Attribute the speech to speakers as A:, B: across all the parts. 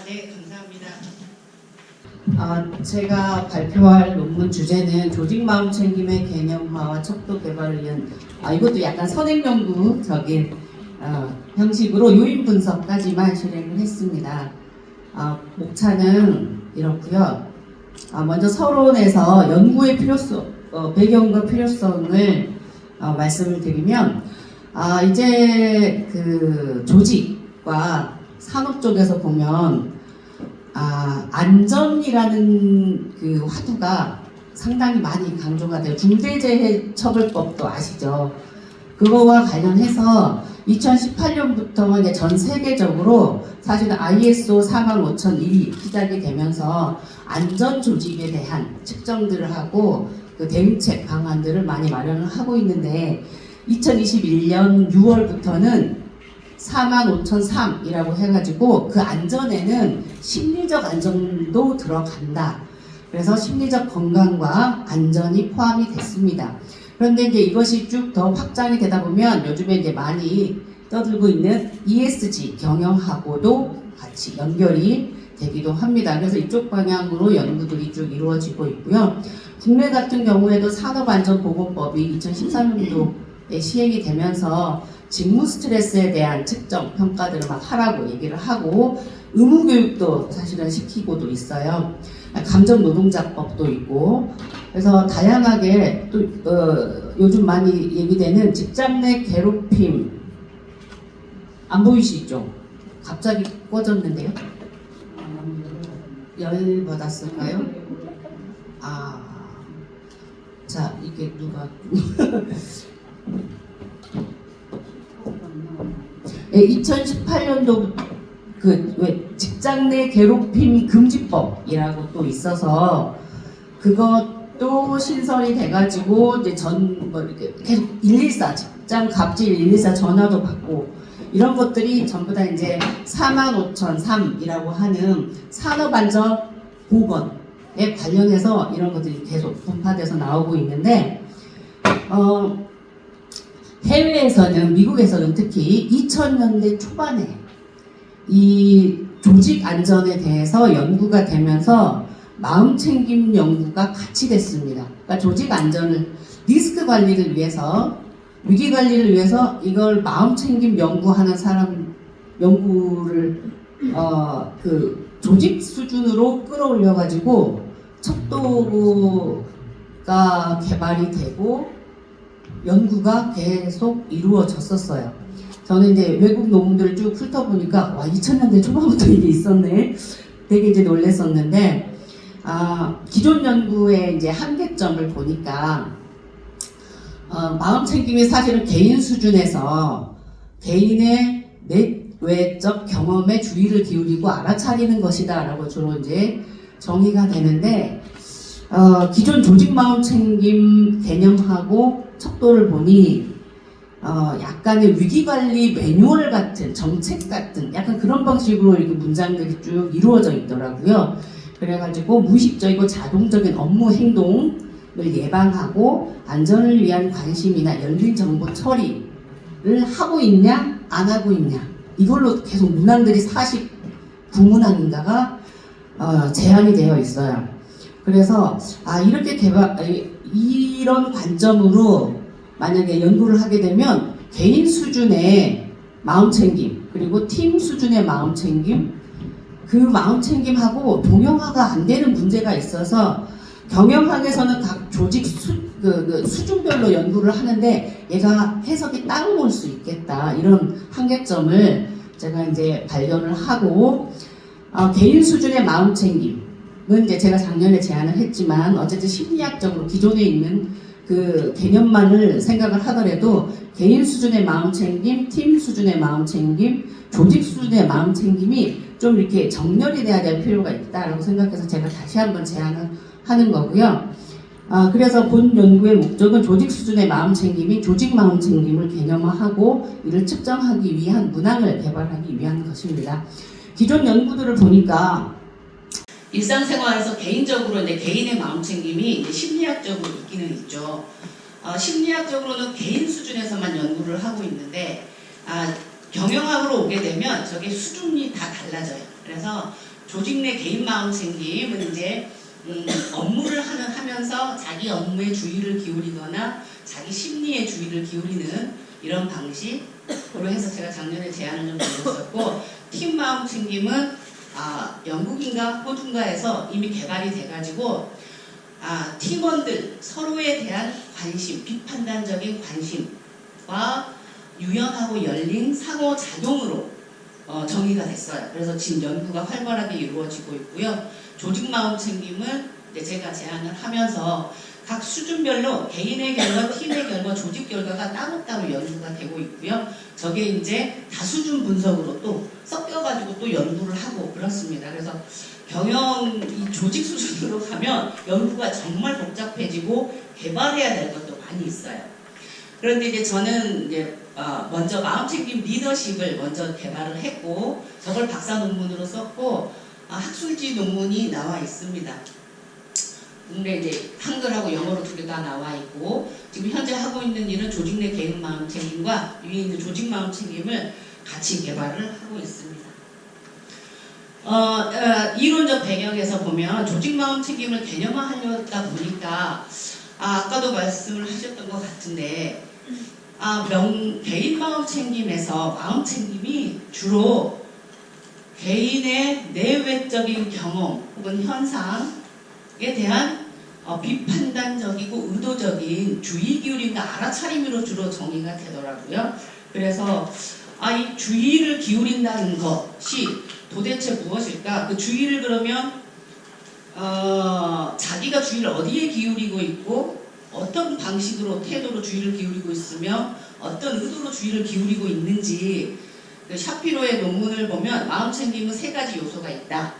A: 네, 감사합니다. 제가 발표할 논문 주제는 조직 마음 챙김의 개념화와 척도 개발을 위한 이것도 약간 선행연구적인 형식으로 요인 분석까지만 실행을 했습니다. 목차는 이렇고요. 먼저 서론에서 연구의 필요성, 배경과 필요성을 말씀을 드리면 이제 그 조직과 산업 쪽에서 보면 안전이라는 그 화두가 상당히 많이 강조가 돼요. 중대재해처벌법도 아시죠? 그거와 관련해서 2018년부터 이제 전 세계적으로 사실은 ISO 45001이 시작이 되면서 안전 조직에 대한 측정들을 하고 그 대응책 방안들을 많이 마련을 하고 있는데 2021년 6월부터는 45003이라고 해가지고 그 안전에는 심리적 안전도 들어간다. 그래서 심리적 건강과 안전이 포함이 됐습니다. 그런데 이제 이것이 쭉 더 확장이 되다 보면 요즘에 이제 많이 떠들고 있는 ESG 경영하고도 같이 연결이 되기도 합니다. 그래서 이쪽 방향으로 연구들이 쭉 이루어지고 있고요. 국내 같은 경우에도 산업안전보건법이 2013년도에 시행이 되면서 직무 스트레스에 대한 측정 평가들을 막 하라고 얘기를 하고 의무교육도 사실은 시키고도 있어요. 감정노동자법도 있고 그래서 다양하게 또 요즘 많이 얘기되는 직장 내 괴롭힘 안 보이시죠? 갑자기 꺼졌는데요? 열 받았을까요? 자 이게 누가 2018년도 그 왜 직장 내 괴롭힘 금지법이라고 또 있어서 그것도 신설이 돼가지고 이제 뭐 이렇게 계속 114 직장 갑질 114 전화도 받고 이런 것들이 전부 다 이제 45003이라고 하는 산업안전보건에 관련해서 이런 것들이 계속 분파돼서 나오고 있는데 해외에서는 미국에서는 특히 2000년대 초반에 이 조직 안전에 대해서 연구가 되면서 마음챙김 연구가 같이 됐습니다. 그러니까 조직 안전을 리스크 관리를 위해서 위기 관리를 위해서 이걸 마음챙김 연구하는 사람 연구를 그 조직 수준으로 끌어올려 가지고 척도가 개발이 되고 연구가 계속 이루어졌었어요. 저는 이제 외국 논문들을 쭉 훑어보니까 와 2000년대 초반부터 이게 있었네. 되게 이제 놀랬었는데 기존 연구의 이제 한계점을 보니까 마음챙김이 사실은 개인 수준에서 개인의 내외적 경험에 주의를 기울이고 알아차리는 것이다라고 주로 이제 정의가 되는데 기존 조직 마음챙김 개념하고 척도를 보니 약간의 위기관리 매뉴얼 같은 정책 같은 약간 그런 방식으로 이렇게 문장들이 쭉 이루어져 있더라고요. 그래가지고 무의식적이고 자동적인 업무 행동을 예방하고 안전을 위한 관심이나 열린 정보 처리를 하고 있냐 안 하고 있냐 이걸로 계속 문항들이 49문항인가가 제한이 되어 있어요. 그래서 이렇게 이런 관점으로 만약에 연구를 하게 되면 개인 수준의 마음챙김 그리고 팀 수준의 마음챙김 그 마음챙김하고 동형화가 안 되는 문제가 있어서 경영학에서는 각 조직 수준별로 연구를 하는데 얘가 해석이 따로 올 수 있겠다 이런 한계점을 제가 이제 발견을 하고 개인 수준의 마음챙김은 이제 제가 작년에 제안을 했지만 어쨌든 심리학적으로 기존에 있는 그 개념만을 생각을 하더라도 개인 수준의 마음챙김, 팀 수준의 마음챙김, 조직 수준의 마음챙김이 좀 이렇게 정렬이 돼야 될 필요가 있다라고 생각해서 제가 다시 한번 제안을 하는 거고요. 그래서 본 연구의 목적은 조직 수준의 마음챙김이 조직 마음챙김을 개념화하고 이를 측정하기 위한 문항을 개발하기 위한 것입니다. 기존 연구들을 보니까 일상생활에서 개인적으로 이제 개인의 마음챙김이 이제 심리학적으로 있기는 있죠. 심리학적으로는 개인 수준에서만 연구를 하고 있는데 경영학으로 오게 되면 저게 수준이 다 달라져요. 그래서 조직 내 개인 마음 챙김은 이제 업무를 하면서 자기 업무에 주의를 기울이거나 자기 심리에 주의를 기울이는 이런 방식으로 해서 제가 작년에 제안을 좀 드렸었고, 팀 마음 챙김은 영국인가 호주인가에서 이미 개발이 돼가지고 팀원들 서로에 대한 관심, 비판단적인 관심과 유연하고 열린 상호작용으로 정의가 됐어요. 그래서 지금 연구가 활발하게 이루어지고 있고요. 조직 마음 챙김은 제가 제안을 하면서 각 수준별로 개인의 결과, 팀의 결과, 조직 결과가 따로따로 연구가 되고 있고요. 저게 이제 다수준 분석으로 또 섞여가지고 또 연구를 하고 그렇습니다. 그래서 경영 이 조직 수준으로 가면 연구가 정말 복잡해지고 개발해야 될 것도 많이 있어요. 그런데 이제 저는 이제 먼저 마음챙김 리더십을 먼저 개발을 했고, 저걸 박사 논문으로 썼고, 학술지 논문이 나와 있습니다. 근데 이제 한글하고 영어로 두 개 다 나와 있고, 지금 현재 하고 있는 일은 조직 내 개인 마음챙김과 위에 있는 조직 마음챙김을 같이 개발을 하고 있습니다. 이론적 배경에서 보면 조직 마음챙김을 개념화하려다 보니까 아까도 말씀을 하셨던 것 같은데 개인 마음챙김에서 마음챙김이 주로 개인의 내외적인 경험 혹은 현상에 대한 비판단적이고 의도적인 주의 기울임과 알아차림으로 주로 정의가 되더라고요. 그래서 이 주의를 기울인다는 것이 도대체 무엇일까? 그 주의를 그러면 자기가 주의를 어디에 기울이고 있고 어떤 방식으로 태도로 주의를 기울이고 있으며 어떤 의도로 주의를 기울이고 있는지, 그 샤피로의 논문을 보면 마음챙김은 세 가지 요소가 있다.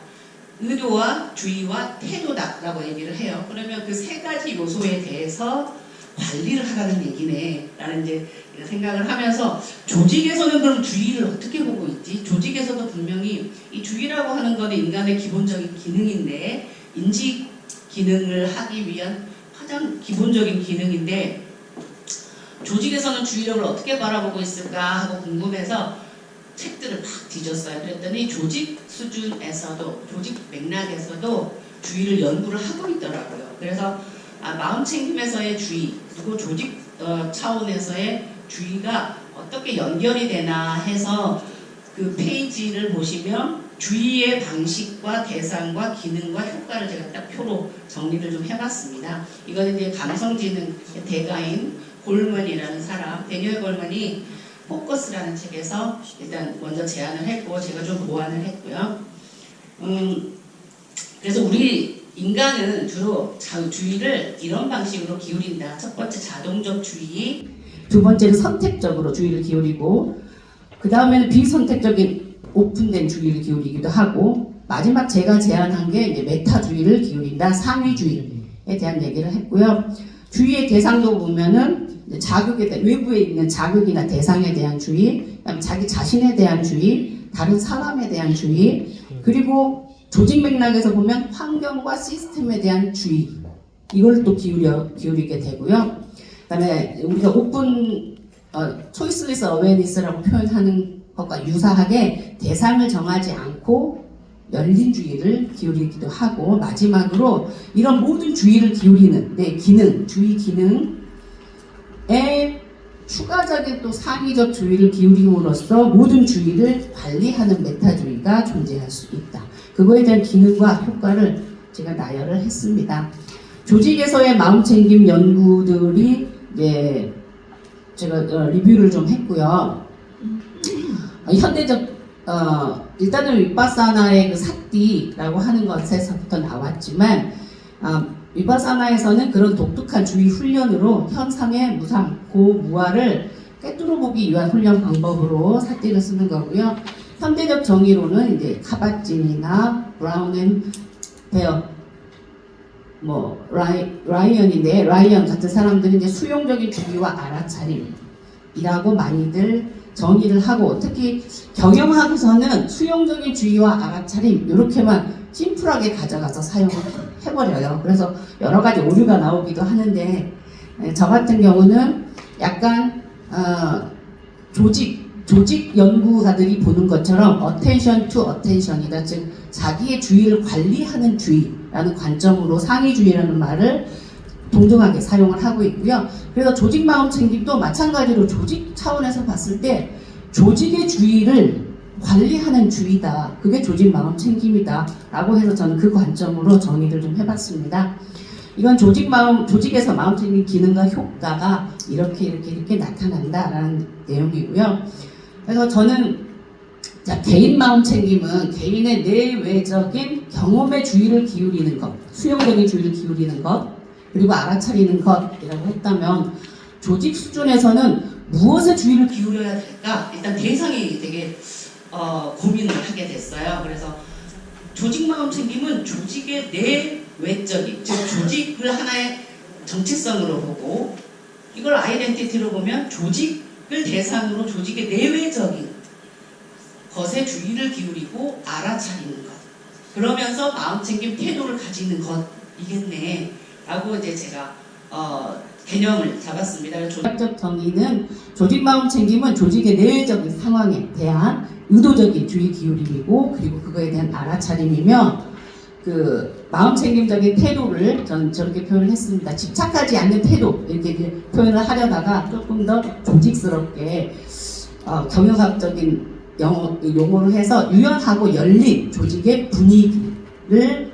A: 의도와 주의와 태도다라고 얘기를 해요. 그러면 그 세 가지 요소에 대해서 관리를 하라는 얘기네 라는 이제 생각을 하면서, 조직에서는 그럼 주의를 어떻게 보고 있지? 조직에서도 분명히 이 주의라고 하는 것은 인간의 기본적인 기능인데, 인지 기능을 하기 위한 가장 기본적인 기능인데 조직에서는 주의력을 어떻게 바라보고 있을까 하고 궁금해서 책들을 막 뒤졌어요. 그랬더니 조직 수준에서도, 조직 맥락에서도 주의를 연구를 하고 있더라고요. 그래서 마음챙김에서의 주의, 그리고 조직 차원에서의 주의가 어떻게 연결이 되나 해서 그 페이지를 보시면 주의의 방식과 대상과 기능과 효과를 제가 딱 표로 정리를 좀 해봤습니다. 이건 이제 감성지능 대가인 골먼이라는 사람, 데니얼 골먼이 포커스라는 책에서 일단 먼저 제안을 했고, 제가 좀 보완을 했고요. 그래서 우리 인간은 주로 주의를 이런 방식으로 기울인다. 첫 번째 자동적 주의, 두 번째는 선택적으로 주의를 기울이고, 그 다음에는 비선택적인 오픈된 주의를 기울이기도 하고, 마지막 제가 제안한 게 이제 메타주의를 기울인다, 상위주의에 대한 얘기를 했고요. 주의의 대상도 보면은 자극에 대한, 외부에 있는 자극이나 대상에 대한 주의, 그다음에 자기 자신에 대한 주의, 다른 사람에 대한 주의, 그리고 조직 맥락에서 보면 환경과 시스템에 대한 주의, 이걸 또 기울이게 되고요. 그다음에 우리가 오픈 초이스리스 어웨니스라고 표현하는 것과 유사하게 대상을 정하지 않고 열린 주의를 기울이기도 하고, 마지막으로 이런 모든 주의를 기울이는 내 기능, 주의 기능에 추가적인 또 상위적 주의를 기울임으로써 모든 주의를 관리하는 메타주의가 존재할 수 있다. 그거에 대한 기능과 효과를 제가 나열을 했습니다. 조직에서의 마음챙김 연구들이 이제 제가 리뷰를 좀 했고요. 현대적 일단은 위파사나의 그 사띠라고 하는 것에서부터 나왔지만, 위파사나에서는 그런 독특한 주의 훈련으로 현상의 무상, 고무아를 꿰뚫어보기 위한 훈련 방법으로 사띠를 쓰는 거고요. 현대적 정의로는 이제 카바진이나 브라운 앤 베어, 라이언인데, 라이언 같은 사람들이 이제 수용적인 주의와 알아차림이라고 많이들 정의를 하고, 특히 경영학에서는 수용적인 주의와 알아차림 이렇게만 심플하게 가져가서 사용을 해버려요. 그래서 여러 가지 오류가 나오기도 하는데, 저 같은 경우는 약간 조직 조직 연구가들이 보는 것처럼 attention to attention이다. 즉 자기의 주의를 관리하는 주의라는 관점으로 상위주의라는 말을 동등하게 사용을 하고 있고요. 그래서 조직 마음 챙김도 마찬가지로 조직 차원에서 봤을 때 조직의 주의를 관리하는 주의다. 그게 조직 마음 챙김이다. 라고 해서 저는 그 관점으로 정의를 좀 해봤습니다. 이건 조직에서 마음 챙김 기능과 효과가 이렇게 나타난다라는 내용이고요. 그래서 저는 개인 마음 챙김은 개인의 내외적인 경험에 주의를 기울이는 것, 수용적인 주의를 기울이는 것, 그리고 알아차리는 것이라고 했다면 조직 수준에서는 무엇에 주의를 기울여야 될까? 일단 대상이 되게 고민을 하게 됐어요. 그래서 조직 마음 챙김은 조직의 내외적인, 즉 조직을 하나의 정체성으로 보고 이걸 아이덴티티로 보면 조직을 대상으로 조직의 내외적인 것에 주의를 기울이고 알아차리는 것. 그러면서 마음 챙김 태도를 가지는 것이겠네. 라고 이제 제가 개념을 잡았습니다. 조직적 정의는 조직 마음 챙김은 조직의 내외적인 상황에 대한 의도적인 주의 기울임이고 그리고 그거에 대한 알아차림이며 그 마음 챙김적인 태도를 저는 저렇게 표현을 했습니다. 집착하지 않는 태도 이렇게 표현을 하려다가 조금 더 조직스럽게 경영학적인 용어로 해서 유연하고 열린 조직의 분위기를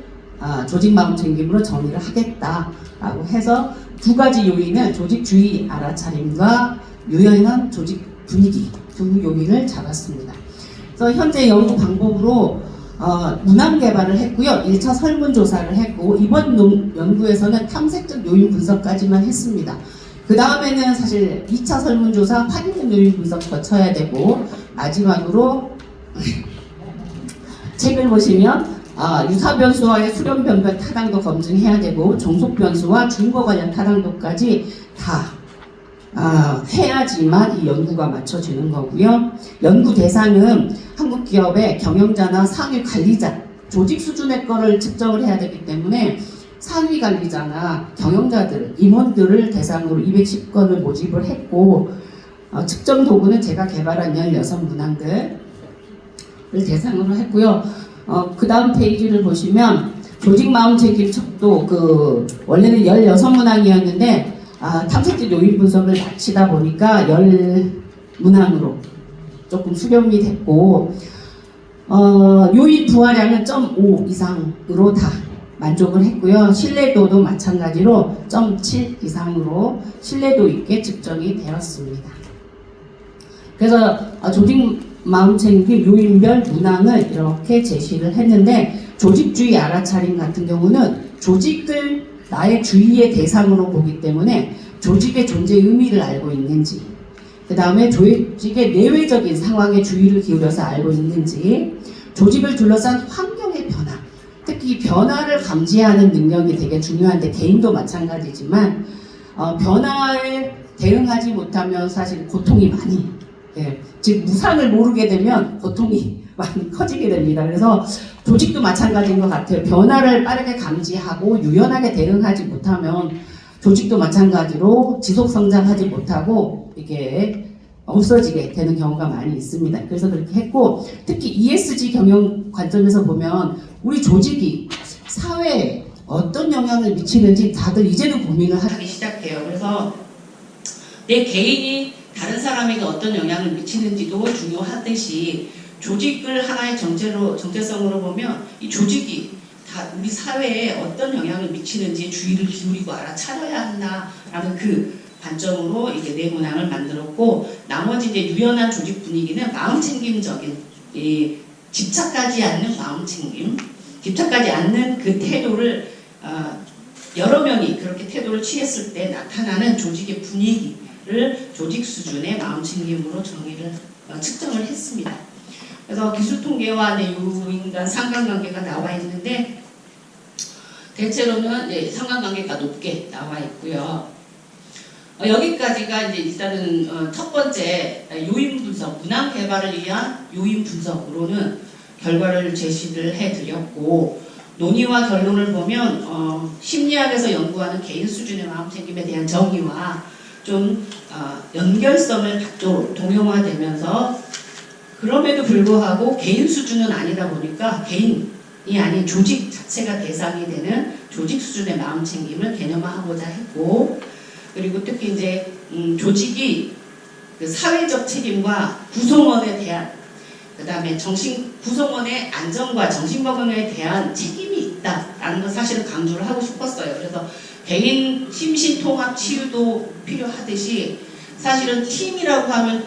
A: 조직 마음 챙김으로 정의를 하겠다라고 해서 두 가지 요인은 조직주의 알아차림과 유연한 조직 분위기 두 요인을 잡았습니다. 그래서 현재 연구 방법으로 문항 개발을 했고요. 1차 설문조사를 했고 이번 연구에서는 탐색적 요인 분석까지만 했습니다. 그 다음에는 사실 2차 설문조사 확인된 요인 분석 거쳐야 되고 마지막으로 책을 보시면 유사 변수와의 수렴 변별 타당도 검증해야 되고 종속 변수와 준거 관련 타당도까지 다 해야지만 이 연구가 맞춰지는 거고요. 연구 대상은 한국 기업의 경영자나 상위 관리자, 조직 수준의 거를 측정을 해야 되기 때문에 상위 관리자나 경영자들, 임원들을 대상으로 210건을 모집을 했고 측정 도구는 제가 개발한 16문항들을 대상으로 했고요. 그 다음 페이지를 보시면 조직 마음 챙김 척도 원래는 16문항이었는데 탐색적 요인 분석을 마치다 보니까 10문항으로 조금 수렴이 됐고 요인 부화량은 0.5 이상으로 다 만족을 했고요. 신뢰도도 마찬가지로 0.7 이상으로 신뢰도 있게 측정이 되었습니다. 그래서 조직 마음챙김 요인별 문항을 이렇게 제시를 했는데 조직주의 알아차림 같은 경우는 조직을 나의 주의의 대상으로 보기 때문에 조직의 존재 의미를 알고 있는지 그 다음에 조직의 내외적인 상황에 주의를 기울여서 알고 있는지 조직을 둘러싼 환경의 변화 특히 변화를 감지하는 능력이 되게 중요한데 개인도 마찬가지지만 변화에 대응하지 못하면 사실 고통이 많이 즉 무상을 모르게 되면 고통이 많이 커지게 됩니다. 그래서 조직도 마찬가지인 것 같아요. 변화를 빠르게 감지하고 유연하게 대응하지 못하면 조직도 마찬가지로 지속 성장하지 못하고 이게 없어지게 되는 경우가 많이 있습니다. 그래서 그렇게 했고 특히 ESG 경영 관점에서 보면 우리 조직이 사회에 어떤 영향을 미치는지 다들 이제는 고민을 하기 시작해요. 그래서 내 개인이 다른 사람에게 어떤 영향을 미치는지도 중요하듯이 조직을 하나의 정체성으로 보면 이 조직이 다 우리 사회에 어떤 영향을 미치는지 주의를 기울이고 알아차려야 한다라는 그 관점으로 이제 네 문항을 만들었고 나머지 이제 유연한 조직 분위기는 마음챙김적인 집착하지 않는 마음챙김, 집착하지 않는 그 태도를 여러 명이 그렇게 태도를 취했을 때 나타나는 조직의 분위기를 조직 수준의 마음챙김으로 정의를 측정을 했습니다. 그래서 기술통계와 요인 간 상관관계가 나와 있는데 대체로는 상관관계가 높게 나와 있고요. 여기까지가 이제 일단은 첫 번째 요인 분석, 문항 개발을 위한 요인 분석으로는 결과를 제시를 해드렸고 논의와 결론을 보면 심리학에서 연구하는 개인 수준의 마음챙김에 대한 정의와 좀 연결성을 갖도록 동용화되면서 그럼에도 불구하고 개인 수준은 아니다 보니까 개인이 아닌 조직 자체가 대상이 되는 조직 수준의 마음챙김을 개념화하고자 했고 그리고 특히 이제 조직이 그 사회적 책임과 구성원에 대한 그 다음에 구성원의 안전과 정신건강에 대한 책임이 있다라는 걸 사실은 강조를 하고 싶었어요. 그래서 개인 심신통합 치유도 필요하듯이 사실은 팀이라고 하면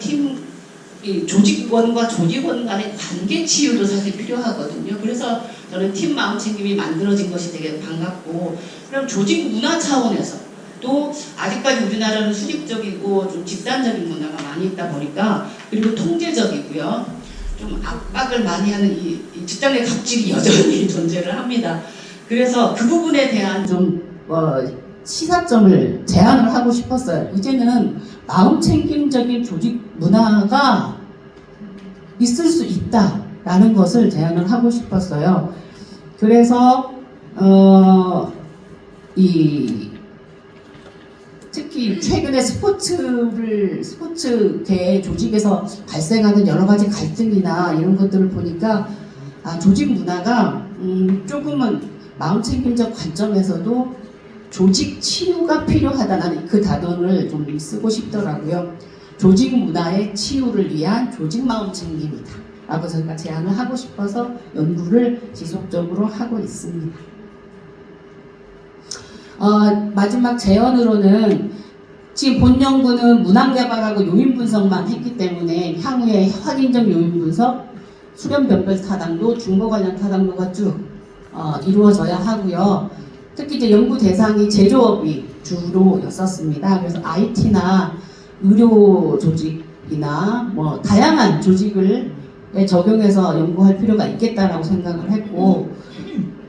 A: 이 조직원과 조직원 간의 관계 치유도 사실 필요하거든요. 그래서 저는 팀 마음챙김이 만들어진 것이 되게 반갑고 그럼 조직 문화 차원에서 또 아직까지 우리나라는 수직적이고 좀 집단적인 문화가 많이 있다 보니까 그리고 통제적이고요. 좀 압박을 많이 하는 이 직장 내 갑질이 여전히 존재를 합니다. 그래서 그 부분에 대한 좀 시사점을 제안을 하고 싶었어요. 이제는 마음챙김적인 조직 문화가 있을 수 있다라는 것을 제안을 하고 싶었어요. 그래서 특히 최근에 스포츠계 조직에서 발생하는 여러 가지 갈등이나 이런 것들을 보니까 조직 문화가 조금은 마음챙김적 관점에서도 조직 치유가 필요하다는 그 단어를 좀 쓰고 싶더라고요. 조직 문화의 치유를 위한 조직 마음챙김이다 라고 저희가 제안을 하고 싶어서 연구를 지속적으로 하고 있습니다. 마지막 제언으로는 지금 본 연구는 문항 개발하고 요인 분석만 했기 때문에 향후에 확인적 요인 분석, 수련변별 타당도, 중거 관련 타당도가 쭉 이루어져야 하고요. 특히 이제 연구 대상이 제조업이 주로였었습니다. 그래서 IT나 의료 조직이나 뭐 다양한 조직을 적용해서 연구할 필요가 있겠다라고 생각을 했고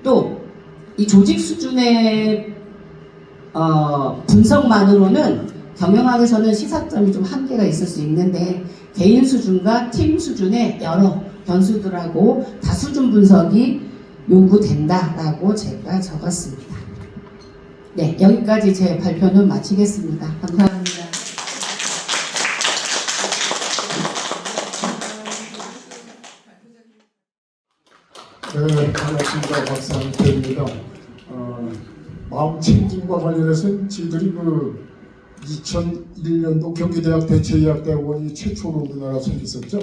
A: 또 이 조직 수준의 분석만으로는 경영학에서는 시사점이 좀 한계가 있을 수 있는데 개인 수준과 팀 수준의 여러 변수들하고 다수준 분석이 요구된다라고 제가 적었습니다. 네, 여기까지 제 발표는 마치겠습니다. 감사합니다.
B: 네, 반갑습니다. 박상태입니다. 마음챙김과 관련해서는 저희들이 2001년도 경기대학 대체의학대학원이 최초로 우리나라 생겼었죠.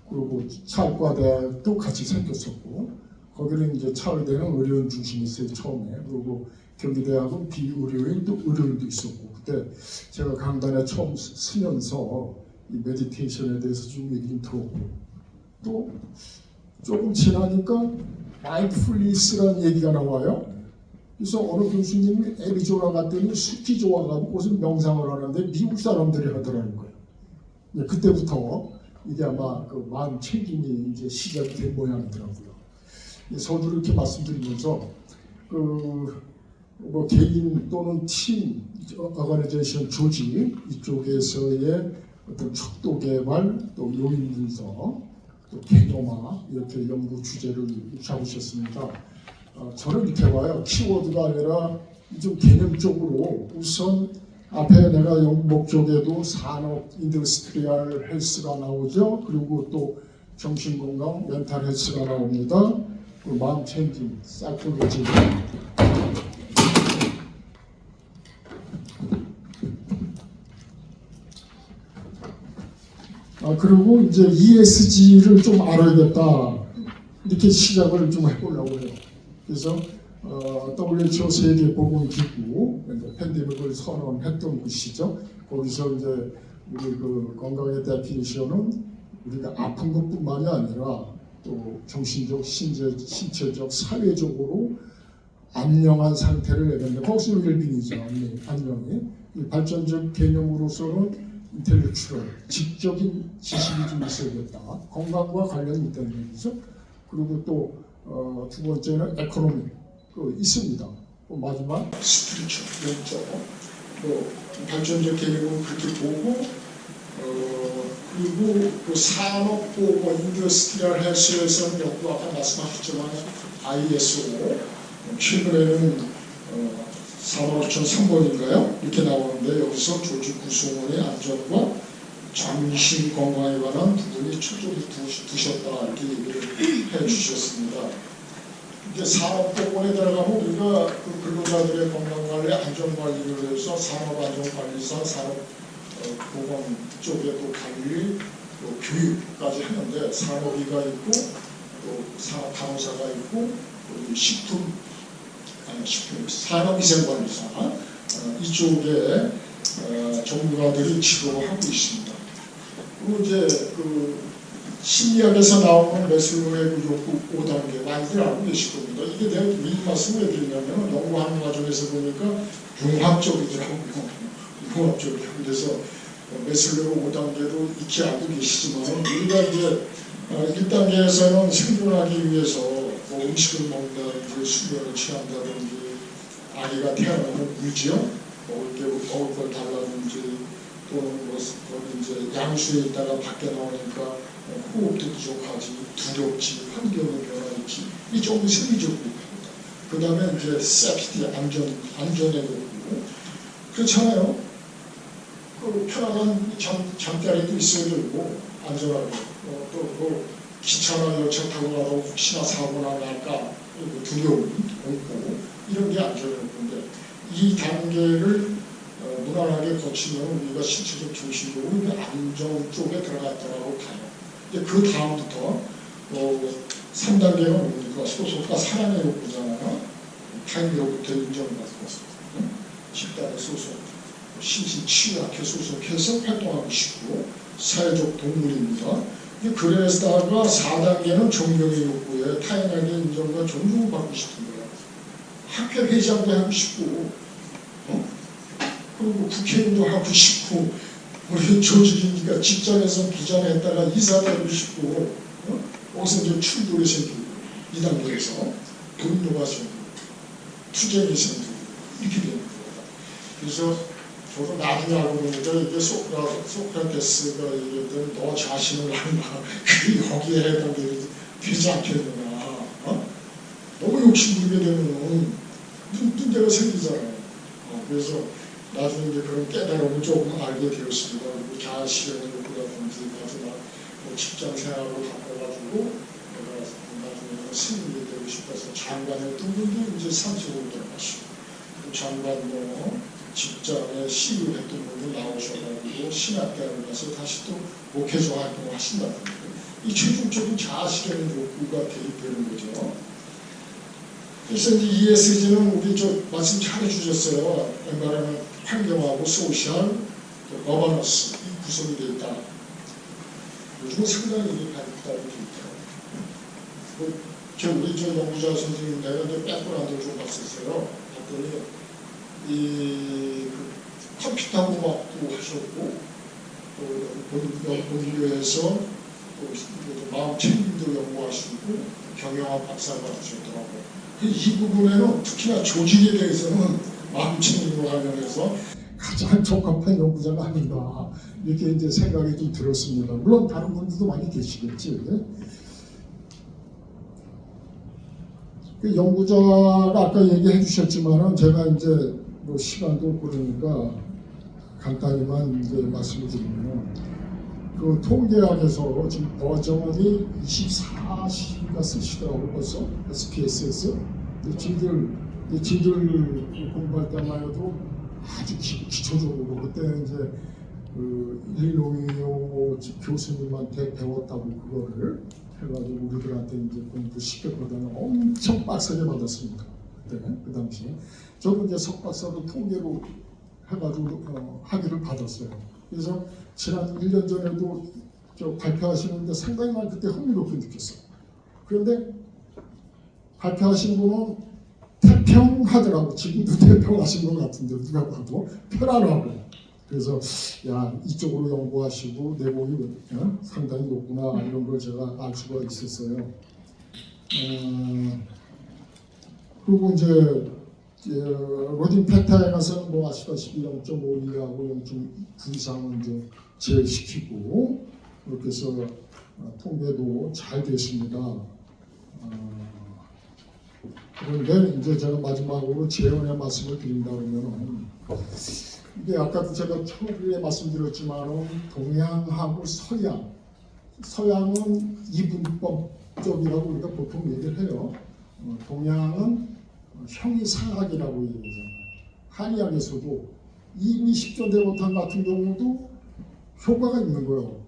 B: 그리고 차의과대학도 같이 생겼었고 거기는 이제 차의대는 의료인 중심이 있어요 처음에. 그리고 경기대학은 비의료인 또 의료인도 있었고 그때 제가 강단에 처음 쓰면서 이 메디테이션에 대해서 좀 얘기 좀 들었고 또 조금 지나니까 마인드풀니스라는 얘기가 나와요. 그래서 어느 교수님이 애리조나 갔더니 숲이 좋아가지고 무슨 명상을 하는데 미국 사람들이 하더라는 거예요. 그때부터 이게 아마 그 마음 챙김이 이제 시작이 된 모양이더라고요. 서두를 이렇게 말씀드리면서 뭐 개인 또는 팀, 어거니제이션 조직 이쪽에서의 어떤 척도 개발, 또 요인 분석, 또 개념화 이렇게 연구 주제를 잡으셨습니다. 저는 이렇게 봐요. 키워드가 아니라 좀 개념적으로 우선 앞에 내가 연구 목적에도 산업, 인더스트리얼 헬스가 나오죠. 그리고 또 정신건강, 멘탈 헬스가 나옵니다. 그 마음 챙김, 사이콜로지. 그리고 이제 ESG를 좀 알아야겠다. 이렇게 시작을 좀 해보려고 해요. 그래서 WHO 세계보건기구 팬데믹을 선언했던 곳이죠. 거기서 이제 우리 그 건강의 데피니션은 우리가 아픈 것뿐만이 아니라 또 정신적, 신체적, 사회적으로 안녕한 상태를 내는데 거기서 웰빙이죠. 안녕이 발전적 개념으로서는 인텔렉츄얼, 지적인 지식이 좀 있어야겠다. 건강과 관련이 있다는 얘기죠. 그리고 또 두 번째는 에코노미 있습니다. 마지막 스피리추얼, 영적, 발전적 개념은 그렇게 보고 그리고 그 산업부, 인더스트리얼 헬스에서는 연구 아까 말씀하셨지만 ISO 최근에는 45,3번인가요? 이렇게 나오는데 여기서 조직 구성원의 안전과 정신 건강에 관한 부분이 초점을 두셨다 이렇게 얘기를 해주셨습니다. 이제 산업보건에 들어가면 우리가 그 근로자들의 건강관리, 안전관리를 해서 산업안전관리사, 산업보건 쪽에도 관리, 또 교육까지 하는데 산업의가 있고 또 산업간호사가 있고 또 산업위생관리사 이쪽에 전문가들이 지도하고 있습니다. 그리고 이제 그 심리학에서 나오는 매슬로의 그 욕구 5단계 많이들 알고 계실 겁니다. 이게 내가 왜 이 말씀을 해드리냐면 연구하는 과정에서 보니까 융합적이더라고요. 융합적이요. 그래서 매슬로의 5단계도 익히 알고 계시지만 우리가 이제 1단계에서는 생존하기 위해서 뭐 음식을 먹는다든지 수면을 취한다든지 아기가 태어나면 유지요 먹을 걸 달라든지 또는 뭐 이제 양수에 있다가 밖에 나오니까 호흡도 부족하지, 두렵지, 환경의 변화있지 이 정도 생리적으로 그 다음에 이제 세프티 안전에 놓고 그렇잖아요. 그 편안한 잠자리도 있어야 되고 안전하고 또 기차나 열차 타고 가도 혹시나 사고나 날까 두려움, 공포 이런 게 안전할 건데 이 단계를 무난하게 거치면 우리가 신체적 중심으로 안전 쪽에 들어갔다고 가요. 이제 그 다음부터 3단계가 뭡니까? 소속과 사랑의 욕구잖아요. 타인으로부터 인정받고 10단계 소속, 심신 취약해 소속해서 활동하고 싶고 사회적 동물입니다. 그래서다가 4단계는 정명의 욕구에 타인에게 인정과 존중을 받고 싶은 거예요. 학교 회장도 하고 싶고 그리고 국회의원도 하고 싶고 우리 조직이니까 직장에서 부장했다가 이사도 하고 싶고 어디서 이제 충돌이 생기고 2단계에서 분노가 생기고 투쟁이 생기고 이렇게 되는 거예요. 그래서 저도 나중에 알고 보니까 이게 소크라테스가 얘기했던 너 자신을 알라 그게 여기에 해당되지 되지 않겠느냐. 너무 욕심부리게 되면 문제가 생기잖아요. 그래서 나중에 이제 그런 깨달음을 조금 알게 되었습니다. 그리고 자아실현의 욕구라든지 마지막 직장 생활로 바꿔가지고 내가 나중에는 스님이 되고 싶어서 장관했던 분도 이제 산속으로 들어가시고 장관도 직장에 CEO 했던 분도 나오셔가지고 신학대학을 가서 다시 또 목회자 활동을 하신다는 거예요. 이 최종적인 자아실현의 욕구가 대입되는 거죠. 그래서 이제 ESG는 우리 말씀 잘 해주셨어요. 웬만하면 환경하고 소셜, 또 거버넌스 이 구성이 되어 있다. 요즘은 상당히 이게 발달이 되어 있더라고요. 우리 연구자 선생님 내가 이제 백그라운드를 좀 봤었어요. 봤더니 이 컴퓨터 공학도 하셨고 또 본교에서 또 마음 챙김도 연구하시고 경영학 박사가 하셨더라고요. 이 부분에는 특히나 조직에 대해서는 마음 챙김과 관련해서 가장 적합한 연구자가 아닌가 이렇게 이제 생각이 좀 들었습니다. 물론 다른 분들도 많이 계시겠지. 그 연구자가 아까 얘기해 주셨지만은 제가 이제 뭐 시간도 그러니까 간단히만 이제 말씀을 드리면 그 통계학에서 지금 버전이 24시가 쓰시더라고요. 벌써 SPSS 지들 공부할 때만 해도 아주 기초적으로 그때 이제 그 일리노이오 교수님한테 배웠다고 그거를 해가지고 우리들한테 이제 공부 시켰거든요. 엄청 빡세게 받았습니다. 그때 그 당시에 저도 이제 석박사도 통계로 해가지고 학위를 받았어요. 그래서 지난 1년 전에도 발표하시는데 상당히 많이 그때 흥미롭게 느꼈어요. 그런데 발표하신 분은 태평하더라고. 지금도 태평하신 것 같은데 누가 봐도 편안하고. 그래서 야 이쪽으로 연구하시고 내공이 상당히 높구나 이런 걸 제가 알 수가 있었어요. 그리고 이제 로딩 펜타에 가서는 뭐 아시다시피 0.52하고 0.9 이상은 이제 제시키고 그렇게 해서 통계도 잘 됐습니다. 그런데 이제 제가 마지막으로 재연의 말씀을 드린다 그러면은 이게 아까도 제가 초기에 말씀드렸지만은 동양하고 서양은 이분법 쪽이라고 우리가 보통 얘기를 해요. 동양은 형이상학이라고 얘기하잖아요. 한의학에서도 이미 10조 대보탕 같은 경우도 효과가 있는 거예요.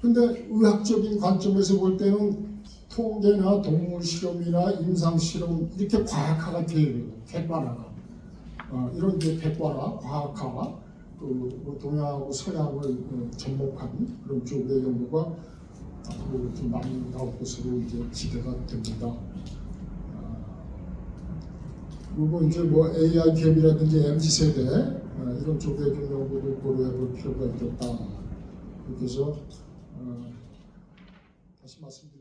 B: 근데 의학적인 관점에서 볼 때는 통계나 동물 실험이나 임상 실험 이렇게 과학화가 되어야 돼요. 객관화가. 이런 이제 객관화, 과학화, 그 동양하고 서양을 접목한 그런 쪽의 연구가 앞으로 좀 많이 나올 것으로 이제 기대가 됩니다. 그리고 이제 뭐 AI 기업이라든지 MZ세대 이런 쪽의 좀 연구도 고려해 볼 필요가 있겠다. 그렇게 해서 다시 말씀드립니다.